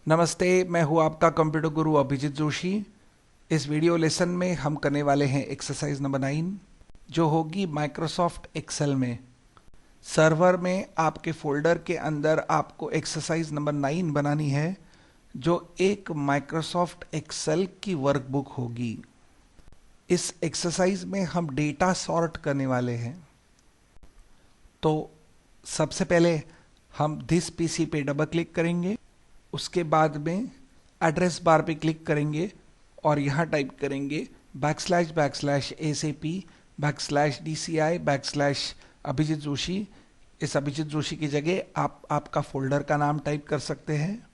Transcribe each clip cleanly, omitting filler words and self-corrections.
नमस्ते, मैं हूं आपका कंप्यूटर गुरु अभिजीत जोशी। इस वीडियो लेसन में हम करने वाले हैं एक्सरसाइज नंबर 9, जो होगी माइक्रोसॉफ्ट एक्सेल में। सर्वर में आपके फोल्डर के अंदर आपको एक्सरसाइज नंबर 9 बनानी है, जो एक माइक्रोसॉफ्ट एक्सेल की वर्कबुक होगी। इस एक्सरसाइज में हम डेटा सॉर्ट करने वाले हैं। तो सबसे पहले हम दिस पीसी पे डबल क्लिक करेंगे। उसके बाद में एड्रेस बार पे क्लिक करेंगे और यहाँ टाइप करेंगे \\sap/dci/ अभिजीत जोशी। इस अभिजीत जोशी की जगह आप आपका फोल्डर का नाम टाइप कर सकते हैं।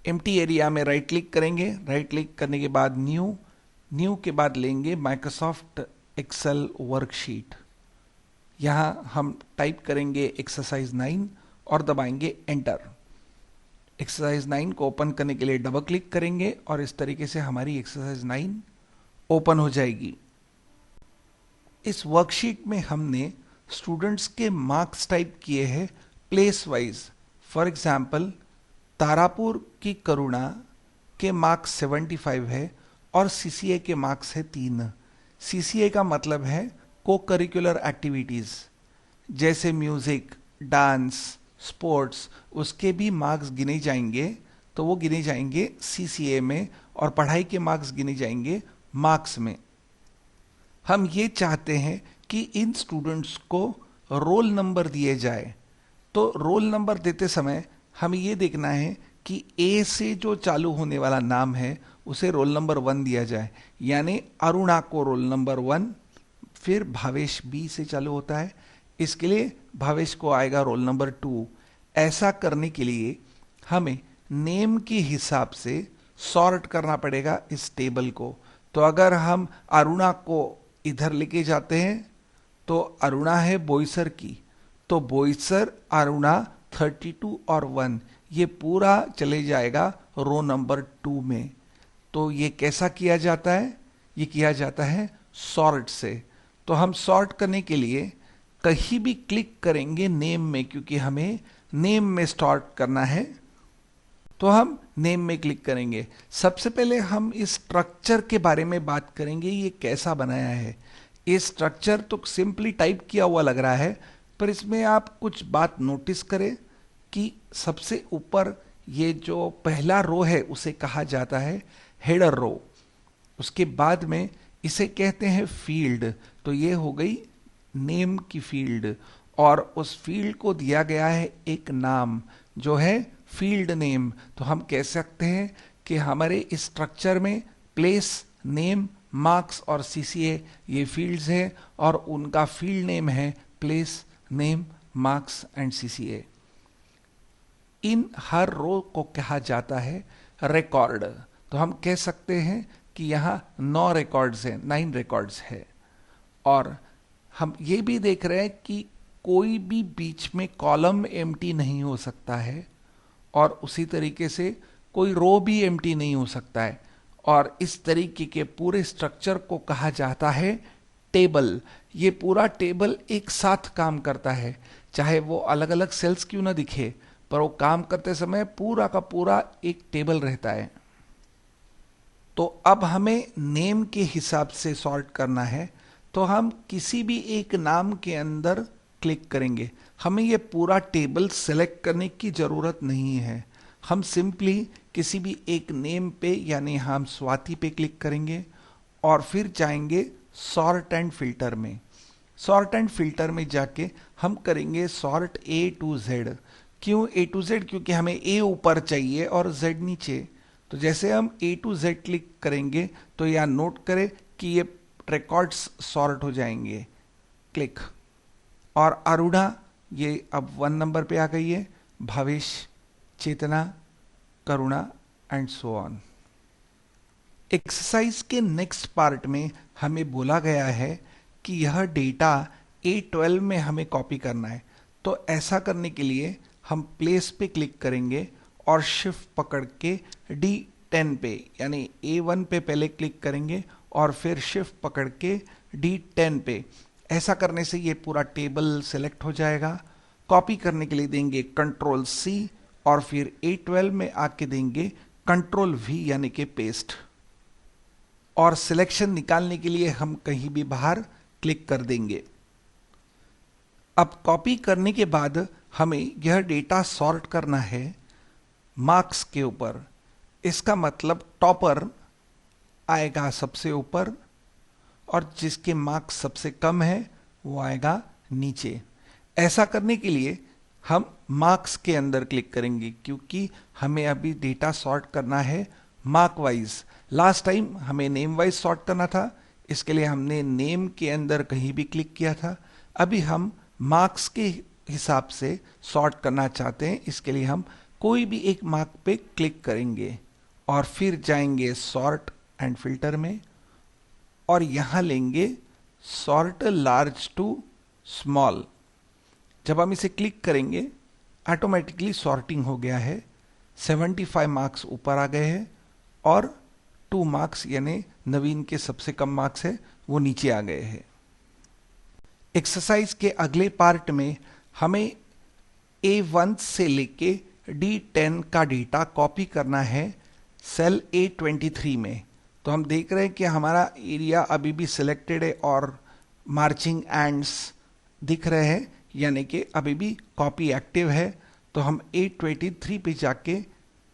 एम्प्टी एरिया में राइट क्लिक करेंगे। राइट क्लिक करने के बाद न्यू के बाद लेंगे माइक्रोसॉफ्ट एक्सेल वर्कशीट। यहाँ हम टाइप करेंगे एक्सरसाइज 9 और दबाएंगे एंटर। एक्सरसाइज 9 को ओपन करने के लिए डबल क्लिक करेंगे और इस तरीके से हमारी एक्सरसाइज 9 ओपन हो जाएगी। इस वर्कशीट में हमने स्टूडेंट्स के मार्क्स टाइप किए हैं place wise. For example, Tarapur की करुणा के मार्क्स 75 है और सीसीए के मार्क्स है 3। सीसीए का मतलब है को करिकुलर एक्टिविटीज, जैसे म्यूजिक, डांस, स्पोर्ट्स, उसके भी मार्क्स गिने जाएंगे। तो वो गिने जाएंगे सीसीए में और पढ़ाई के मार्क्स गिने जाएंगे मार्क्स में। हम ये चाहते हैं कि इन स्टूडेंट्स को रोल नंबर दिए जाए। तो रोल नंबर देते समय हमें ये देखना है कि ए से जो चालू होने वाला नाम है उसे रोल नंबर 1 दिया जाए। यानी अरुणा को रोल नंबर 1, फिर भावेश बी से चालू होता है, इसके लिए भावेश को आएगा रोल नंबर 2। ऐसा करने के लिए हमें नेम के हिसाब से सॉर्ट करना पड़ेगा इस टेबल को। तो अगर हम अरुणा को इधर लेके जाते हैं तो अरुणा है बोईसर की, तो बोईसर अरुणा 32 और 1 ये पूरा चले जाएगा रो नंबर 2 में। तो ये कैसा किया जाता है? ये किया जाता है सॉर्ट से। तो हम सॉर्ट करने के लिए कहीं भी क्लिक करेंगे नेम में, क्योंकि हमें नेम में सॉर्ट करना है। तो हम नेम में क्लिक करेंगे। सबसे पहले हम इस स्ट्रक्चर के बारे में बात करेंगे, ये कैसा बनाया है। ये स्ट्रक्चर तो सिंपली टाइप किया हुआ लग रहा है, पर इसमें आप कुछ बात नोटिस करें कि सबसे ऊपर ये जो पहला रो है उसे कहा जाता है हेडर रो। उसके बाद में इसे कहते हैं फील्ड। तो ये हो गई नेम की फील्ड और उस फील्ड को दिया गया है एक नाम जो है फील्ड नेम। तो हम कह सकते हैं कि हमारे इस स्ट्रक्चर में प्लेस, नेम, मार्क्स और सीसीए ये फील्ड्स हैं और उनका फील्ड नेम है place, name, marks and CCA. इन हर रो को कहा जाता है रिकॉर्ड। तो हम कह सकते हैं कि यहाँ 9 रिकॉर्ड्स हैं, 9 रिकॉर्ड्स है। और हम ये भी देख रहे हैं कि कोई भी बीच में कॉलम एम्प्टी नहीं हो सकता है और उसी तरीके से कोई रो भी एम्प्टी नहीं हो सकता है। और इस तरीके के पूरे स्ट्रक्चर को कहा जाता है टेबल। ये पूरा टेबल एक साथ काम करता है, चाहे वो अलग अलग सेल्स क्यों ना दिखे, पर वो काम करते समय पूरा का पूरा एक टेबल रहता है। तो अब हमें नेम के हिसाब से सॉर्ट करना है। तो हम किसी भी एक नाम के अंदर क्लिक करेंगे। हमें ये पूरा टेबल सेलेक्ट करने की ज़रूरत नहीं है। हम सिंपली किसी भी एक नेम पे, यानी हम स्वाति पे क्लिक करेंगे और फिर जाएंगे सॉर्ट एंड फिल्टर में। सॉर्ट एंड फिल्टर में जाके हम करेंगे सॉर्ट ए टू जेड। क्यों ए टू जेड? क्योंकि हमें ए ऊपर चाहिए और जेड नीचे। तो जैसे हम ए टू जेड क्लिक करेंगे तो यहाँ नोट करें कि ये रिकॉर्ड्स सॉर्ट हो जाएंगे। क्लिक। और अरुणा ये अब 1 नंबर पे आ गई है, भावेश, चेतना, करुणा एंड सो ऑन। एक्सरसाइज के नेक्स्ट पार्ट में हमें बोला गया है कि यह डेटा A12 में हमें कॉपी करना है। तो ऐसा करने के लिए हम प्लेस पे क्लिक करेंगे और शिफ्ट पकड़ के D10 पे, यानी A1 पे पहले क्लिक करेंगे और फिर शिफ्ट पकड़ के D10 पे। ऐसा करने से ये पूरा टेबल सेलेक्ट हो जाएगा। कॉपी करने के लिए देंगे कंट्रोल C और फिर A12 में आके देंगे कंट्रोल V यानी कि पेस्ट, और सिलेक्शन निकालने के लिए हम कहीं भी बाहर क्लिक कर देंगे। अब कॉपी करने के बाद हमें यह डेटा सॉर्ट करना है मार्क्स के ऊपर। इसका मतलब टॉपर आएगा सबसे ऊपर और जिसके मार्क्स सबसे कम है वो आएगा नीचे। ऐसा करने के लिए हम मार्क्स के अंदर क्लिक करेंगे, क्योंकि हमें अभी डेटा सॉर्ट करना है मार्क वाइज। लास्ट टाइम हमें नेम वाइज सॉर्ट करना था, इसके लिए हमने नेम के अंदर कहीं भी क्लिक किया था। अभी हम मार्क्स के हिसाब से सॉर्ट करना चाहते हैं, इसके लिए हम कोई भी एक मार्क पे क्लिक करेंगे और फिर जाएंगे सॉर्ट एंड फिल्टर में और यहां लेंगे सॉर्ट लार्ज टू स्मॉल। जब हम इसे क्लिक करेंगे ऑटोमेटिकली सॉर्टिंग हो गया है। 75 मार्क्स ऊपर आ गए हैं और 2 मार्क्स यानी नवीन के सबसे कम मार्क्स है वो नीचे आ गए हैं। एक्सरसाइज के अगले पार्ट में हमें A1 से लेके D10 का डेटा कॉपी करना है सेल A23 में। तो हम देख रहे हैं कि हमारा एरिया अभी भी सिलेक्टेड है और मार्चिंग एंड्स दिख रहे हैं, यानी कि अभी भी कॉपी एक्टिव है। तो हम A23 पे जाके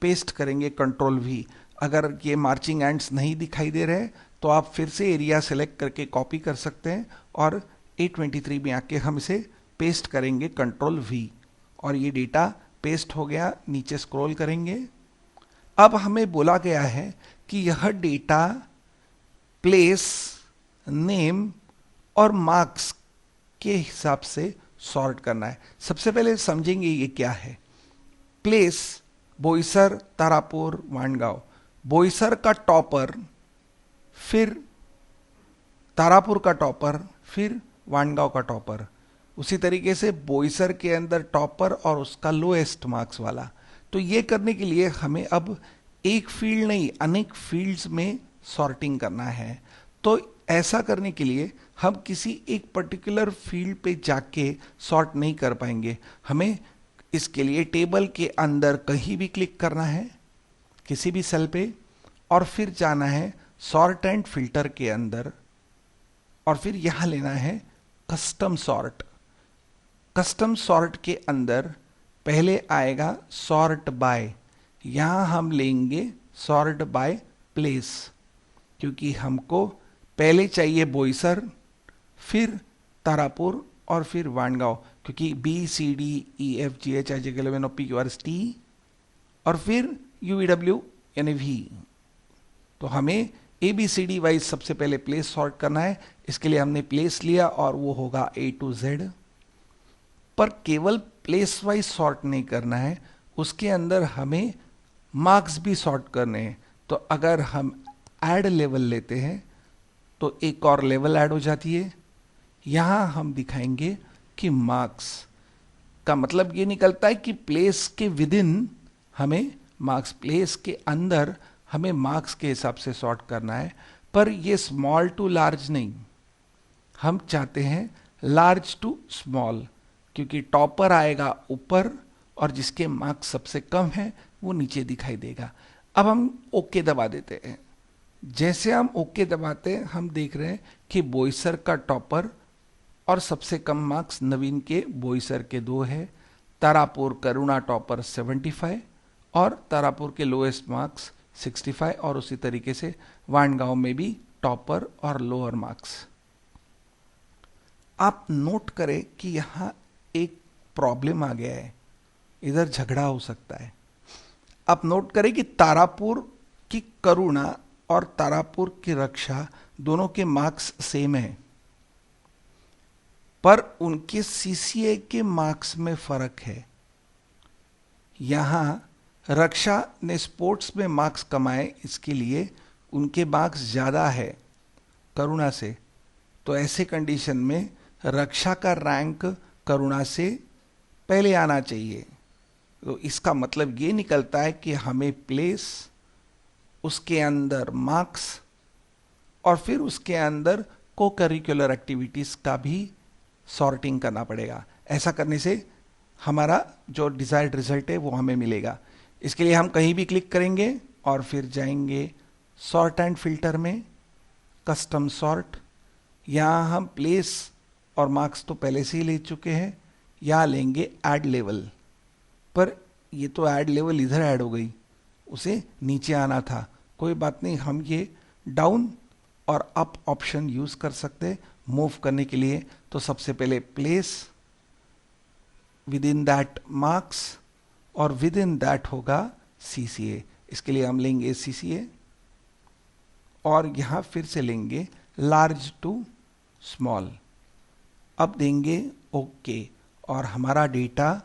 पेस्ट करेंगे कंट्रोल V। अगर ये मार्चिंग एंड्स नहीं दिखाई दे रहे तो आप फिर से एरिया सेलेक्ट करके कॉपी कर सकते हैं और A23 में आके हम इसे पेस्ट करेंगे कंट्रोल V और ये डेटा पेस्ट हो गया। नीचे स्क्रॉल करेंगे। अब हमें बोला गया है कि यह डेटा प्लेस, नेम और मार्क्स के हिसाब से सॉर्ट करना है। सबसे पहले समझेंगे ये क्या है। प्लेस बोईसर, तारापुर, वांडगांव। बोईसर का टॉपर, फिर तारापुर का टॉपर, फिर वांडगांव का टॉपर। उसी तरीके से बोईसर के अंदर टॉपर और उसका लोएस्ट मार्क्स वाला। तो ये करने के लिए हमें अब एक फील्ड नहीं अनेक फील्ड्स में सॉर्टिंग करना है। तो ऐसा करने के लिए हम किसी एक पर्टिकुलर फील्ड पे जाके सॉर्ट नहीं कर पाएंगे। हमें इसके लिए टेबल के अंदर कहीं भी क्लिक करना है किसी भी सेल पे और फिर जाना है सॉर्ट एंड फिल्टर के अंदर और फिर यहां लेना है कस्टम सॉर्ट। कस्टम सॉर्ट के अंदर पहले आएगा सॉर्ट बाय। यहां हम लेंगे सॉर्ट बाय प्लेस, क्योंकि हमको पहले चाहिए बोईसर, फिर तारापुर और फिर वांडगांव, क्योंकि BCDEFGHIJKLMNOPQRST और फिर UVW यानी V। तो हमें ABCD वाइज सबसे पहले प्लेस सॉर्ट करना है। इसके लिए हमने प्लेस लिया और वो होगा A to Z। पर केवल प्लेस वाइज सॉर्ट नहीं करना है, उसके अंदर हमें मार्क्स भी सॉर्ट करने हैं। तो अगर हम ऐड लेवल लेते हैं तो एक और लेवल ऐड हो जाती है। यहां हम दिखाएंगे कि मार्क्स का मतलब ये निकलता है कि प्लेस के विद इन हमें मार्क्स, प्लेस के अंदर हमें मार्क्स के हिसाब से सॉर्ट करना है। पर ये स्मॉल टू लार्ज नहीं, हम चाहते हैं लार्ज टू स्मॉल, क्योंकि टॉपर आएगा ऊपर और जिसके मार्क्स सबसे कम है वो नीचे दिखाई देगा। अब हम ओके दबा देते हैं। जैसे हम ओके दबाते हैं हम देख रहे हैं कि बोईसर का टॉपर और सबसे कम मार्क्स नवीन के बोईसर के 2 है। तारापुर करुणा टॉपर 75 और तारापुर के लोएस्ट मार्क्स 65 और उसी तरीके से वांडगांव में भी टॉपर और लोअर मार्क्स। आप नोट करें कि यहां एक प्रॉब्लम आ गया है, इधर झगड़ा हो सकता है। आप नोट करें कि तारापुर की करुणा और तारापुर की रक्षा दोनों के मार्क्स सेम है, पर उनके CCA के मार्क्स में फर्क है। यहां रक्षा ने स्पोर्ट्स में मार्क्स कमाए, इसके लिए उनके मार्क्स ज्यादा है करुणा से। तो ऐसे कंडीशन में रक्षा का रैंक करुणा से पहले आना चाहिए। तो इसका मतलब ये निकलता है कि हमें प्लेस, उसके अंदर मार्क्स और फिर उसके अंदर को करिकुलर एक्टिविटीज का भी सॉर्टिंग करना पड़ेगा। ऐसा करने से हमारा जो डिजायर्ड रिजल्ट है वो हमें मिलेगा। इसके लिए हम कहीं भी क्लिक करेंगे और फिर जाएंगे सॉर्ट एंड फिल्टर में, कस्टम सॉर्ट। यहाँ हम प्लेस और मार्क्स तो पहले से ही ले चुके हैं, यहाँ लेंगे ऐड लेवल। पर ये तो ऐड लेवल इधर ऐड हो गई, उसे नीचे आना था। कोई बात नहीं, हम ये डाउन और अप ऑप्शन यूज कर सकते मूव करने के लिए। तो सबसे पहले place, with in that marks, और विद इन दैट होगा सीसीए। इसके लिए हम लेंगे सीसीए और यहां फिर से लेंगे लार्ज टू स्मॉल। अब देंगे ओके और हमारा डेटा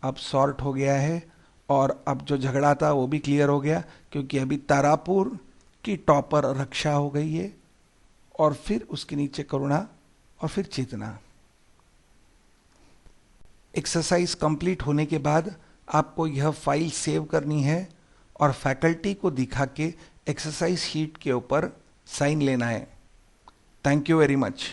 अब सॉर्ट हो गया है। और अब जो झगड़ा था वो भी क्लियर हो गया, क्योंकि अभी तारापुर की टॉपर रक्षा हो गई है, और फिर उसके नीचे करुणा और फिर चेतना। एक्सरसाइज कंप्लीट होने के बाद आपको यह फाइल सेव करनी है और फैकल्टी को दिखा के एक्सरसाइज शीट के ऊपर साइन लेना है। Thank you very much.